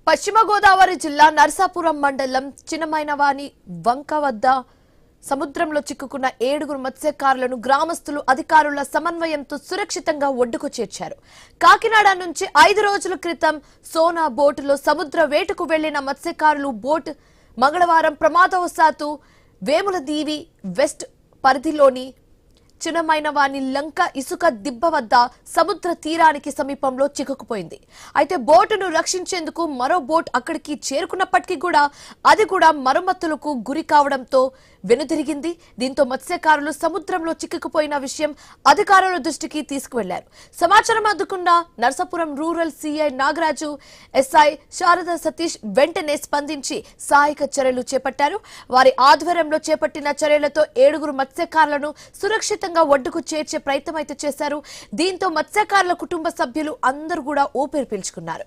పశ్చిమ గోదావరి జిల్లా నర్సాపురం మండలం చిన్నమైనవాని వంక వద్ద సముద్రంలో చిక్కుకున్న 7 మత్స్యకారులను గ్రామస్తులు అధికారుల సమన్వయంతో సురక్షితంగా ఒడ్డుకు చేర్చారు. కాకినాడ నుంచి 5 రోజుల క్రితం సోనా బోటులో సముద్ర వేటకు వెళ్లిన మత్స్యకారులు బోట్ మంగళవారం ప్రమాదవశాత్తు వేములదీవి వెస్ట్ పరిధిలోని చిన్నమైనవాని లంక ఇసుక దిబ్బ వద్ద సముద్ర తీరానికి సమీపంలో చిక్కుకుపోయింది. అయితే బోటును రక్షించేందుకు మరో బోట్ అక్కడికి చేరుకున్నప్పటికీ అది కూడా మరమ్మతులకు గురి కావడంతో వెనుదిరిగింది. దీంతో మత్స్యకారులు సముద్రంలో చిక్కుకుపోయిన విషయం అధికారుల దృష్టికి తీసుకువెళ్లారు. సమాచారం అందుకున్న Narsapuram rural CI Nagaraju, SI Sharada Satish వెంటనే స్పందించి సహాయక చర్యలు చేపట్టారు. వారి ఆధ్వర్యంలో చేపట్టిన చర్యలతో 7 మత్స్యకారులను సురక్షితంగా ఒడ్డుకు చేర్చే ప్రయత్నం అయితే చేశారు. దీంతో మత్స్యకారుల కుటుంబ సభ్యులు అందరూ కూడా ఊపిరి పీల్చుకున్నారు.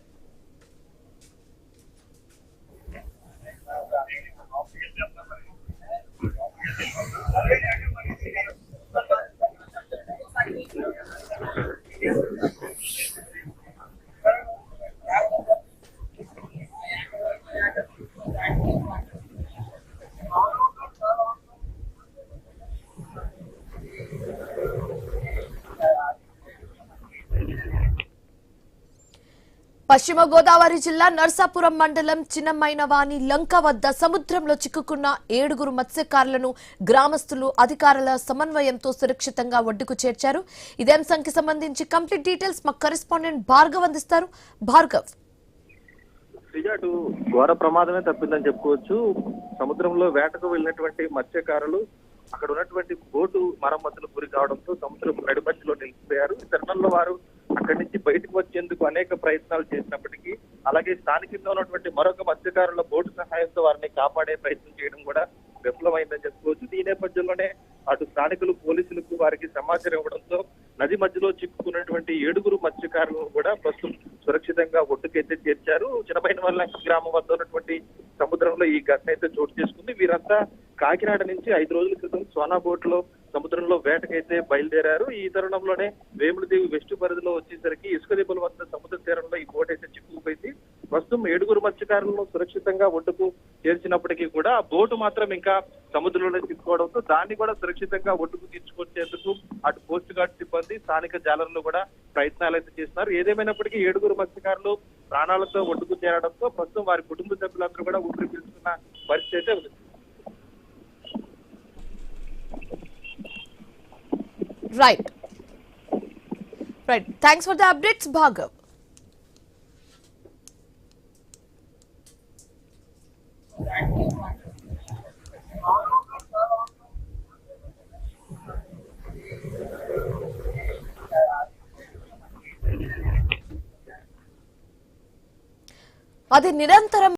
పశ్చిమ గోదావరి జిల్లా నర్సాపురం మండలం చిన్నమైనవాని లంక వద్ద సముద్రంలో చిక్కుకున్న 7 మత్స్యకారులను గ్రామస్తులు అధికారుల సమన్వయంతో సురక్షితంగా ఒడ్డుకు చేర్చారు. ఇదే అంశానికి సంబంధించి కంప్లీట్ డీటెయిల్స్ మా కరెస్పాండెంట్ భార్గవ్ అందిస్తారు. భార్గవ్, ఘోర ప్రమాదమే తప్పిందని చెప్పుకోవచ్చు. సముద్రంలో వేటకు వెళ్ళినటువంటి మత్స్యకారులు అక్కడ ఉన్నటువంటి బోటు మరమ్మతులకు గురి కావడంతో సముద్రం నడిమధ్యలో నిలిచిపోయారు. ఈ తరుణంలో వారు అక్కడి నుంచి బయటకు వచ్చేందుకు అనేక ప్రయత్నాలు చేసినప్పటికీ, అలాగే స్థానికంగా ఉన్నటువంటి మరొక మత్స్యకారుల బోటు సహాయంతో వారిని కాపాడే ప్రయత్నం చేయడం కూడా విఫలమైందని చెప్పుకోవచ్చు. ఈ నేపథ్యంలోనే అటు స్థానికులు పోలీసులకు వారికి సమాచారం ఇవ్వడంతో నది మధ్యలో చిక్కుకున్నటువంటి 7 మత్స్యకారులను కూడా ప్రస్తుతం సురక్షితంగా ఒడ్డుకైతే చేర్చారు. చిన్నమైనవాని గ్రామం వద్ద ఉన్నటువంటి సముద్రంలో ఈ ఘటన అయితే చోటు చేసుకుంది. వీరంతా కాకినాడ నుంచి 5 రోజుల క్రితం సోనా బోట్లో సముద్రంలో వేటకైతే బయలుదేరారు. ఈ తరుణంలోనే వేములదేవి వెస్ట్ పరిధిలో వచ్చేసరికి ఇసుక దిబ్బల వద్ద సముద్ర తీరంలో ఈ బోట్ అయితే చిక్కుకుపోయింది. ప్రస్తుతం 7 మత్స్యకారులను సురక్షితంగా ఒడ్డుకు చేర్చినప్పటికీ కూడా ఆ బోటు మాత్రం ఇంకా సముద్రంలో చిక్కుకోవడంతో దాన్ని కూడా సురక్షితంగా ఒడ్డుకు తీర్చుకొచ్చేందుకు అటు కోస్ట్ గార్డ్ సిబ్బంది, స్థానిక జాలర్లు కూడా ప్రయత్నాలు అయితే చేస్తున్నారు. ఏదేమైనప్పటికీ 7 మత్స్యకారులు ప్రాణాలతో ఒడ్డుకు చేరడంతో ప్రస్తుతం వారి కుటుంబ సభ్యులందరూ కూడా ఊపిరి పీల్చుకున్న పరిస్థితి అయితే ఉంది. Right. Thanks for the updates, Bhargav. అది నిరంతరం